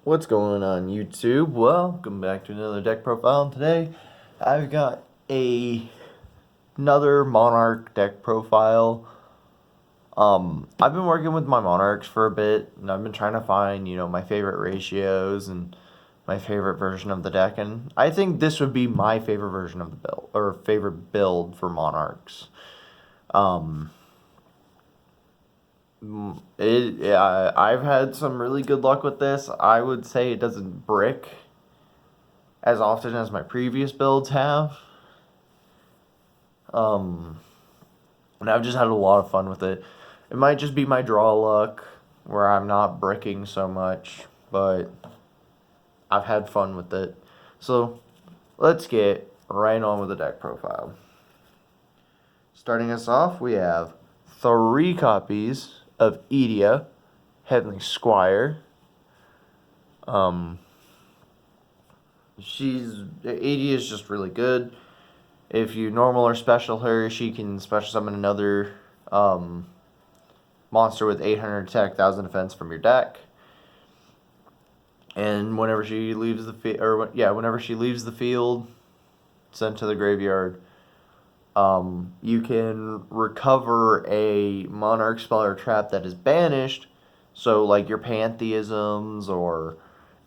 What's going on YouTube? Welcome back to another deck profile. And today I've got another Monarch deck profile. I've been working with my Monarchs for a bit, and I've been trying to find, my favorite ratios and my favorite version of the deck, and I think this would be my favorite version of the build, or favorite build for Monarchs. I've had some really good luck with this. I would say it doesn't brick as often as my previous builds have. And I've just had a lot of fun with it. It might just be my draw luck where I'm not bricking so much, but I've had fun with it. So let's get right on with the deck profile. Starting us off, we have 3 copies of Edia, Heavenly Squire. Edia is just really good. If you normal or special her, she can special summon another monster with 800 attack, 1000 defense from your deck. And whenever she leaves the field, sent to the graveyard, you can recover a Monarch spell or trap that is banished. So like your Pantheisms or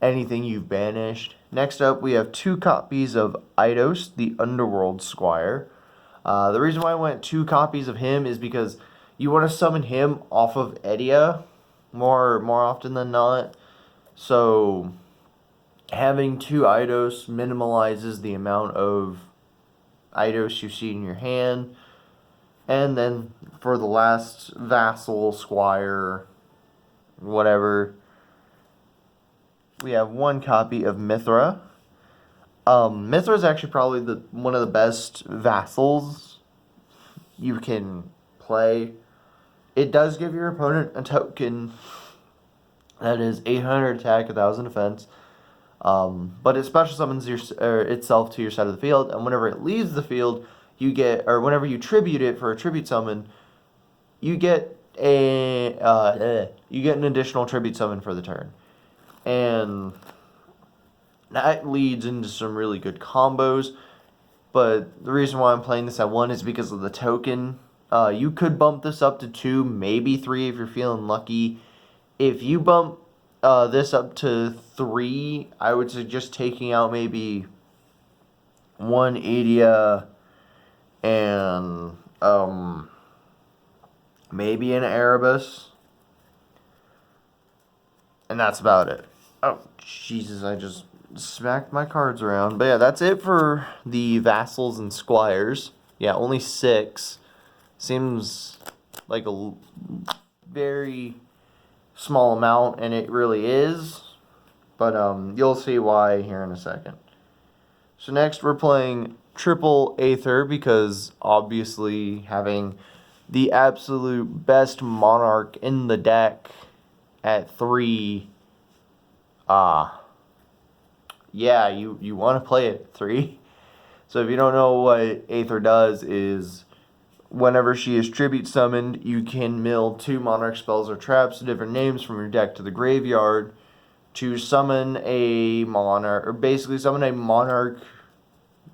anything you've banished. Next up, we have 2 copies of Eidos, the Underworld Squire. The reason why I went 2 copies of him is because you want to summon him off of Edia more often than not. So having 2 Eidos minimalizes the amount of Eidos you see in your hand. And then for the last Vassal, Squire, whatever, we have 1 copy of Mithra. Mithra is actually probably one of the best vassals you can play. It does give your opponent a token that is 800 attack, 1000 defense. But it special summons itself to your side of the field, and whenever it leaves the field, whenever you tribute it for a tribute summon, you get an additional tribute summon for the turn. And that leads into some really good combos. But the reason why I'm playing this at 1 is because of the token. You could bump this up to 2, maybe 3 if you're feeling lucky. If you bump this up to 3, I would suggest taking out maybe 1 Edia and maybe an Erebus. And that's about it. Oh, Jesus, I just smacked my cards around. But yeah, that's it for the Vassals and Squires. Yeah, only 6. Seems like a very small amount, and it really is. But you'll see why here in a second. So next we're playing Triple Aether, because obviously having the absolute best Monarch in the deck at 3, yeah, you want to play it at 3. So if you don't know what Aether does, is whenever she is tribute summoned, you can mill 2 Monarch spells or traps, different names, from your deck to the graveyard to summon a Monarch, or basically summon a Monarch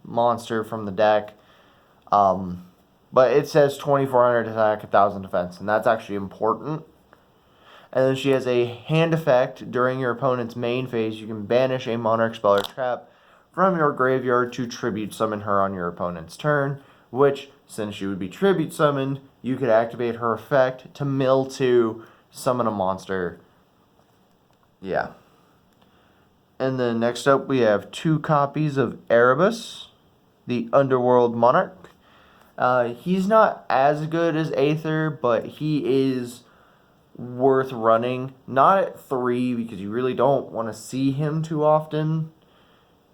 monster from the deck. But it says 2400 attack, 1000 defense, and that's actually important. And then she has a hand effect. During your opponent's main phase, you can banish a Monarch spell or trap from your graveyard to tribute summon her on your opponent's turn, which, since she would be tribute summoned, you could activate her effect to mill 2, summon a monster. Yeah. And then next up, we have 2 copies of Erebus, the Underworld Monarch. He's not as good as Aether, but he is worth running. Not at 3, because you really don't want to see him too often.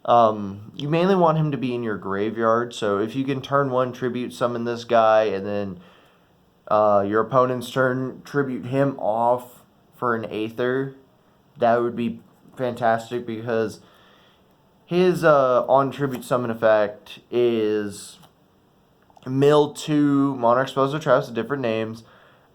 You mainly want him to be in your graveyard, so if you can turn 1 tribute summon this guy, and then your opponent's turn tribute him off for an Aether, that would be fantastic, because his on tribute summon effect is mill 2 Monarch spells or traps with different names.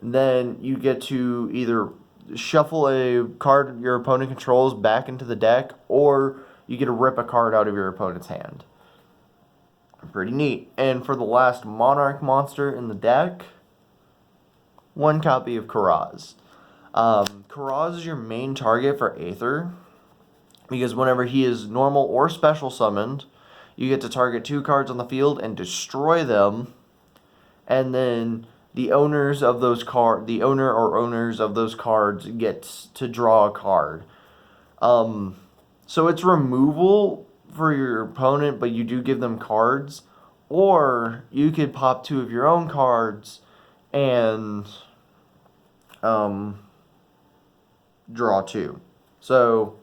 Then you get to either shuffle a card your opponent controls back into the deck, or you get to rip a card out of your opponent's hand. Pretty neat. And for the last Monarch monster in the deck, 1 copy of Karaz. Karaz is your main target for Aether, because whenever he is normal or special summoned, you get to target 2 cards on the field and destroy them, and then the owners of those the owner or owners of those cards gets to draw a card. So it's removal for your opponent, but you do give them cards, or you could pop 2 of your own cards and draw 2. So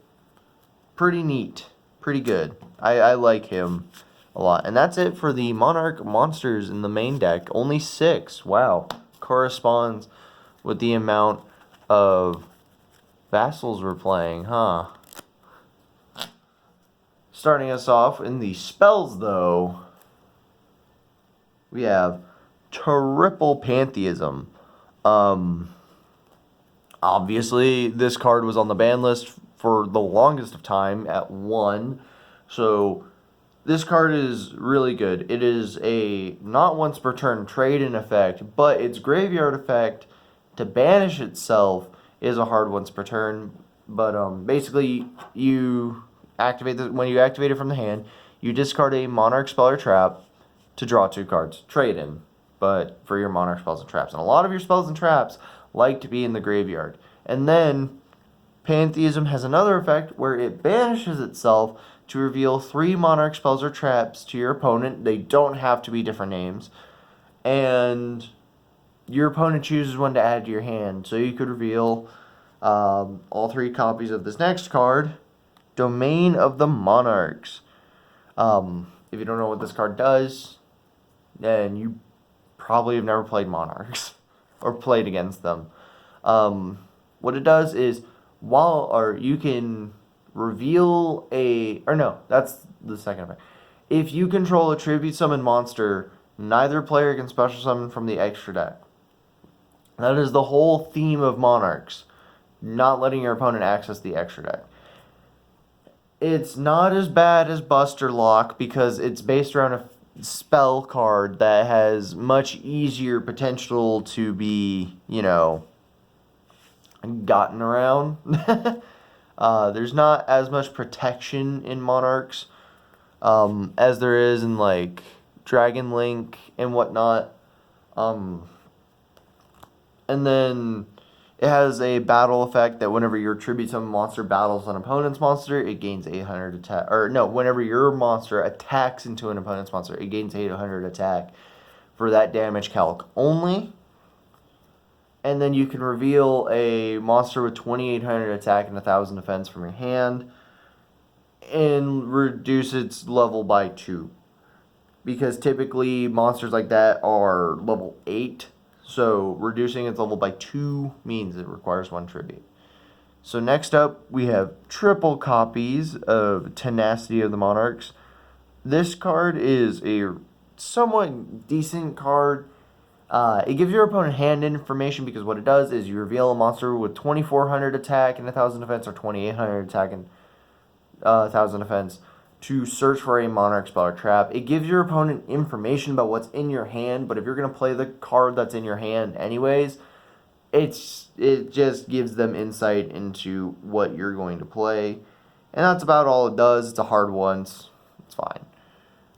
pretty neat, pretty good. I like him a lot. And that's it for the Monarch monsters in the main deck. Only 6. Wow. Corresponds with the amount of vassals we're playing, huh? Starting us off in the spells, though, we have Triple Pantheism. Obviously, this card was on the ban list for the longest of time at 1. So this card is really good. It is a not once per turn trade in effect, but its graveyard effect to banish itself is a hard once per turn. But basically, you activate when you activate it from the hand, you discard a Monarch spell or trap to draw 2 cards. Trade in, but for your Monarch spells and traps. And a lot of your spells and traps like to be in the graveyard. And then Pantheism has another effect where it banishes itself to reveal 3 Monarch spells or traps to your opponent. They don't have to be different names. And your opponent chooses one to add to your hand. So you could reveal all 3 copies of this next card, Domain of the Monarchs. If you don't know what this card does, then you probably have never played Monarchs or played against them. What it does is, you can reveal that's the second effect. If you control a tribute summon monster, neither player can special summon from the extra deck. That is the whole theme of Monarchs, not letting your opponent access the extra deck. It's not as bad as Buster Lock because it's based around a spell card that has much easier potential to be, gotten around. There's not as much protection in Monarchs as there is in like Dragon Link and whatnot. And then it has a battle effect that whenever your tribute summon monster battles an opponent's monster, it gains 800 attack. Or no, whenever your monster attacks into an opponent's monster, it gains 800 attack for that damage calc only. And then you can reveal a monster with 2800 attack and 1000 defense from your hand and reduce its level by 2. Because typically monsters like that are level 8. So reducing its level by 2 means it requires 1 tribute. So next up, we have triple copies of Tenacity of the Monarchs. This card is a somewhat decent card. It gives your opponent hand information because what it does is you reveal a monster with 2400 attack and 1000 defense, or 2800 attack and 1000 defense, to search for a Monarch spell or trap. It gives your opponent information about what's in your hand, but if you're going to play the card that's in your hand anyways, it just gives them insight into what you're going to play. And that's about all it does. It's a hard once. It's fine.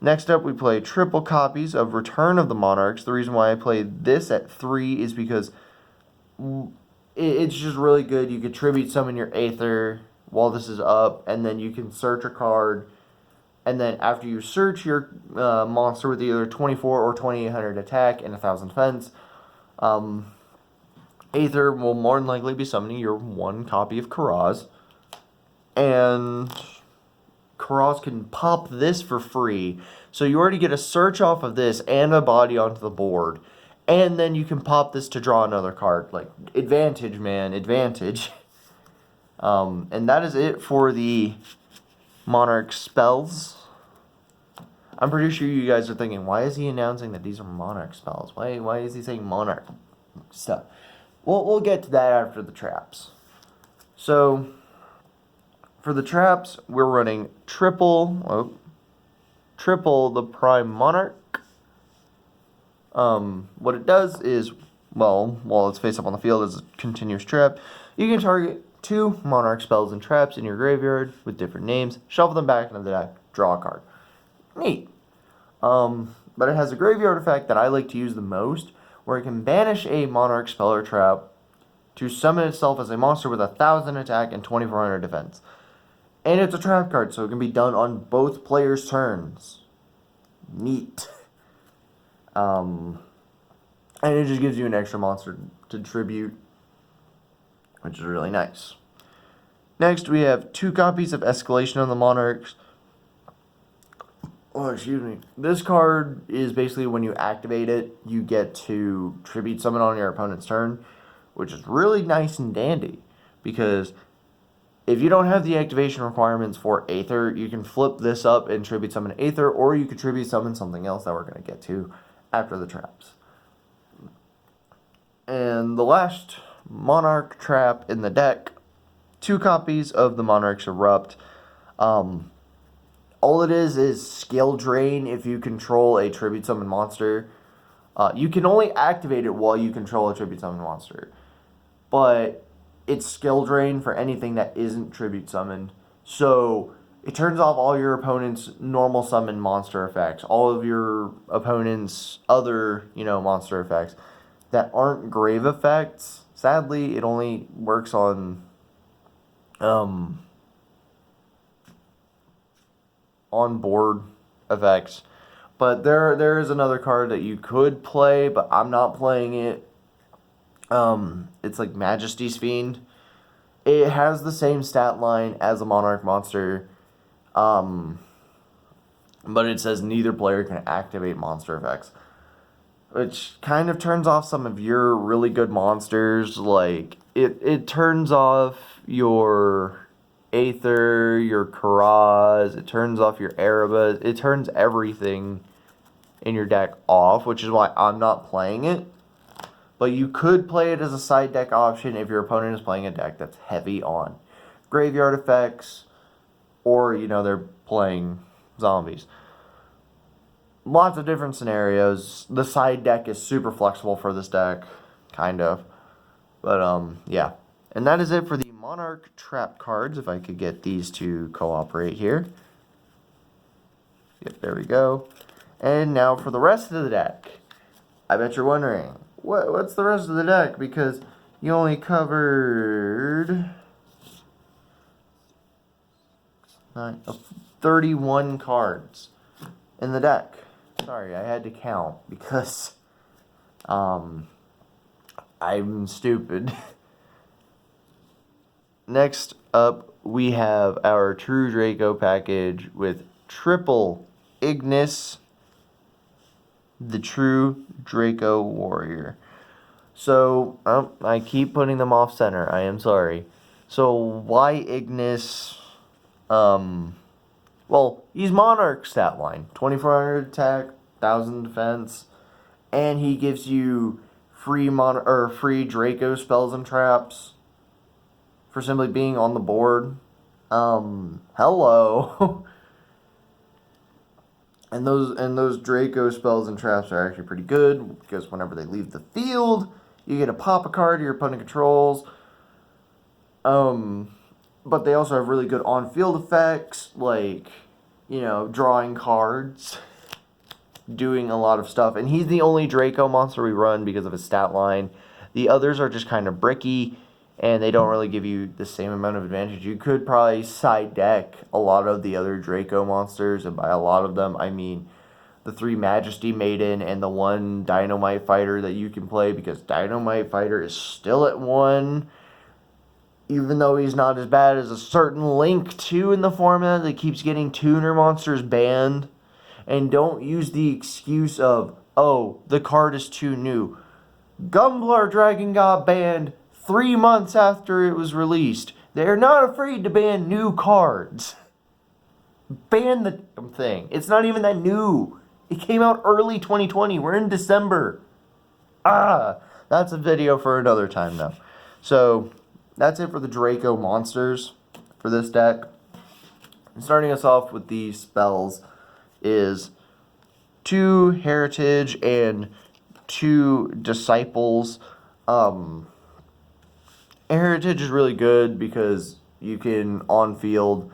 Next up, we play triple copies of Return of the Monarchs. The reason why I played this at 3 is because it's just really good. You could tribute summon your Aether while this is up, and then you can search a card. And then after you search your monster with either 24 or 2800 attack and 1000 defense, Aether will more than likely be summoning your 1 copy of Karaz. And Karaz can pop this for free. So you already get a search off of this and a body onto the board. And then you can pop this to draw another card. Like, advantage, man. Advantage. And that is it for the Monarch spells. I'm pretty sure you guys are thinking, why is he announcing that these are Monarch spells? Why is he saying Monarch stuff? We'll get to that after the traps. So, for the traps, we're running triple the Prime Monarch. What it does is, well, while it's face up on the field as a continuous trap, you can target 2 Monarch spells and traps in your graveyard with different names, shuffle them back into the deck, draw a card. Neat. But it has a graveyard effect that I like to use the most, where it can banish a Monarch spell or trap to summon itself as a monster with 1,000 attack and 2,400 defense. And it's a trap card, so it can be done on both players' turns. Neat. And it just gives you an extra monster to tribute, which is really nice. Next, we have 2 copies of Escalation of the Monarchs. Oh, excuse me. This card is basically when you activate it, you get to tribute summon on your opponent's turn, which is really nice and dandy, because if you don't have the activation requirements for Aether, you can flip this up and tribute summon Aether, or you could tribute summon something else that we're going to get to after the traps. And the last Monarch trap in the deck, 2 copies of the Monarch's Erupt. All it is skill drain if you control a tribute summon monster. You can only activate it while you control a tribute summon monster, but it's skill drain for anything that isn't tribute summoned. So it turns off all your opponent's normal summon monster effects, all of your opponent's other, monster effects that aren't grave effects. Sadly, it only works on board effects. But there is another card that you could play, but I'm not playing it. It's like Majesty's Fiend. It has the same stat line as a Monarch monster. But it says neither player can activate monster effects, which kind of turns off some of your really good monsters. Like, it turns off your Aether, your Karaz, it turns off your Erebus, it turns everything in your deck off, which is why I'm not playing it. But you could play it as a side deck option if your opponent is playing a deck that's heavy on graveyard effects, or, they're playing zombies. Lots of different scenarios. The side deck is super flexible for this deck, kind of. But, yeah. And that is it for the Monarch trap cards, if I could get these to cooperate here. Yep, there we go. And now for the rest of the deck. I bet you're wondering, what's the rest of the deck? Because you only covered 31 cards in the deck. Sorry, I had to count because I'm stupid. Next up, we have our True Draco package with triple Ignis, the True Draco Warrior. So, I keep putting them off center. I am sorry. So, why Ignis? Well, he's Monarch stat line. 2,400 attack, 1,000 defense. And he gives you free Draco spells and traps for simply being on the board. Hello. And those Draco spells and traps are actually pretty good, because whenever they leave the field, you get to pop a card your opponent controls. But they also have really good on-field effects, like, drawing cards, doing a lot of stuff. And he's the only Draco monster we run because of his stat line. The others are just kind of bricky, and they don't really give you the same amount of advantage. You could probably side deck a lot of the other Draco monsters, and by a lot of them, I mean the 3 Majesty Maiden and the 1 Dynamite Fighter that you can play, because Dynamite Fighter is still at 1, even though he's not as bad as a certain Link 2 in the format that keeps getting tuner monsters banned. And don't use the excuse of, oh, the card is too new. Gumbler Dragon got banned 3 months after it was released. They're not afraid to ban new cards. Ban the thing. It's not even that new. It came out early 2020. We're in December. That's a video for another time, though. So, that's it for the Draco monsters for this deck. Starting us off with these spells is 2 Heritage and 2 Disciples. Heritage is really good because you can, on field,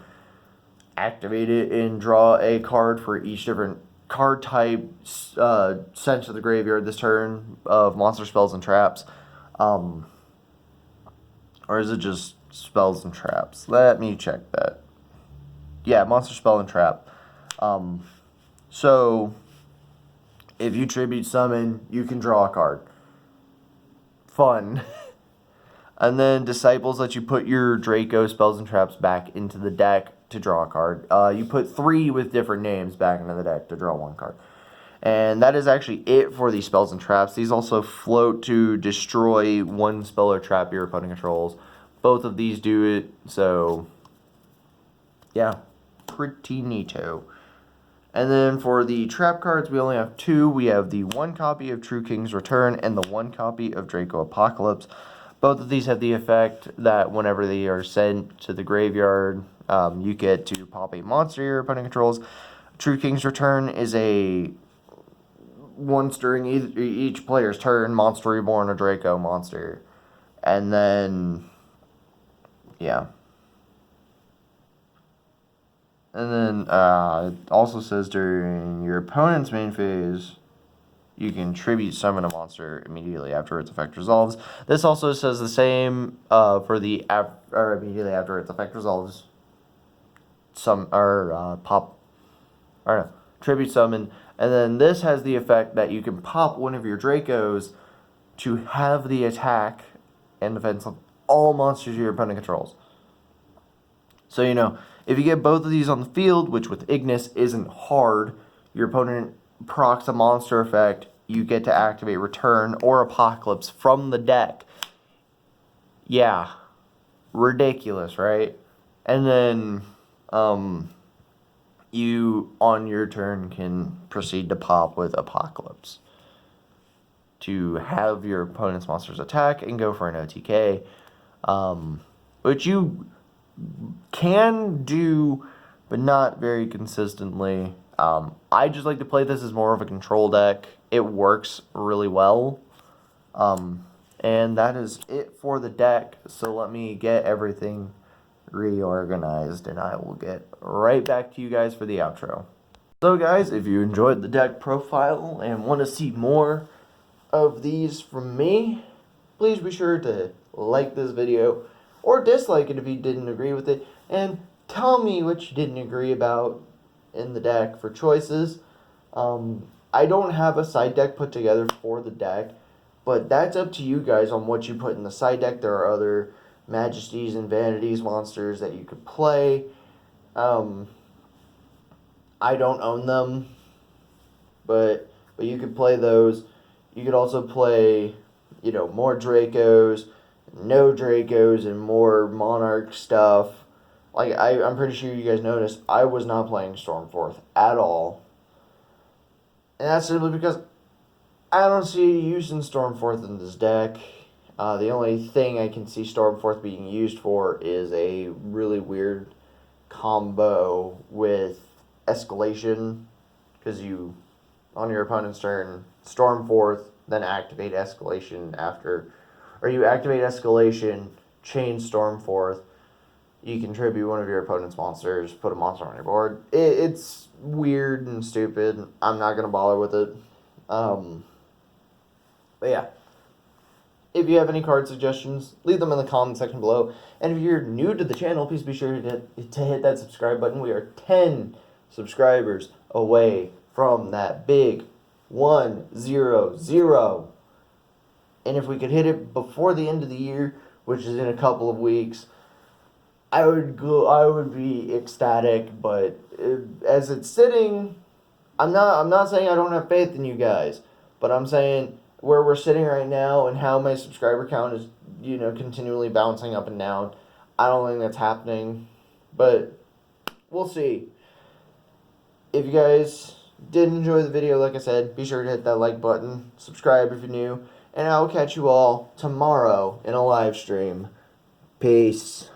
activate it and draw a card for each different card type sent to the graveyard this turn of monster spells and traps. Or is it just spells and traps? Let me check that. Yeah, monster spell and trap. So, if you tribute summon, you can draw a card. Fun. And then Disciples let you put your Draco spells and traps back into the deck to draw a card. You put 3 with different names back into the deck to draw 1 card. And that is actually it for these spells and traps. These also float to destroy 1 spell or trap your opponent controls. Both of these do it, so yeah, pretty neato. And then for the trap cards, we only have 2. We have the 1 copy of True King's Return and the 1 copy of Draco Apocalypse. Both of these have the effect that whenever they are sent to the graveyard, you get to pop a monster your opponent controls. True King's Return is a once during each player's turn, monster reborn or Draco monster. And then, yeah. And then it also says during your opponent's main phase, you can tribute summon a monster immediately after its effect resolves. This also says the same for the immediately after its effect resolves. Tribute summon, and then this has the effect that you can pop one of your Dracos to have the attack and defense of all monsters your opponent controls. So if you get both of these on the field, which with Ignis isn't hard, your opponent procs a monster effect, you get to activate Return or Apocalypse from the deck. Yeah. Ridiculous, right? And then you, on your turn, can proceed to pop with Apocalypse to have your opponent's monsters attack and go for an OTK, which you can do, but not very consistently. I just like to play this as more of a control deck. It works really well. And that is it for the deck. So let me get everything reorganized and I will get right back to you guys for the outro. So guys, if you enjoyed the deck profile and want to see more of these from me, please be sure to like this video or dislike it if you didn't agree with it, and tell me what you didn't agree about in the deck for choices. I don't have a side deck put together for the deck, but that's up to you guys on what you put in the side deck. There are other Majesties and Vanities monsters that you could play. I don't own them, but you could play those. You could also play, more Dracos, no Dracos, and more Monarch stuff. Like, I'm pretty sure you guys noticed, I was not playing Stormforth at all. And that's simply because I don't see use in Stormforth in this deck. The only thing I can see Stormforth being used for is a really weird combo with Escalation. Because you, on your opponent's turn, Stormforth, then activate Escalation after. Or you activate Escalation, chain Stormforth, you can tribute one of your opponent's monsters, put a monster on your board. It's weird and stupid. I'm not going to bother with it. But yeah. If you have any card suggestions, leave them in the comment section below. And if you're new to the channel, please be sure to hit that subscribe button. We are 10 subscribers away from that big 100. And if we could hit it before the end of the year, which is in a couple of weeks, I would be ecstatic. But as it's sitting, I'm not saying I don't have faith in you guys, but I'm saying where we're sitting right now and how my subscriber count is, continually bouncing up and down, I don't think that's happening. But we'll see. If you guys did enjoy the video, like I said, be sure to hit that like button, subscribe if you're new, and I will catch you all tomorrow in a live stream. Peace.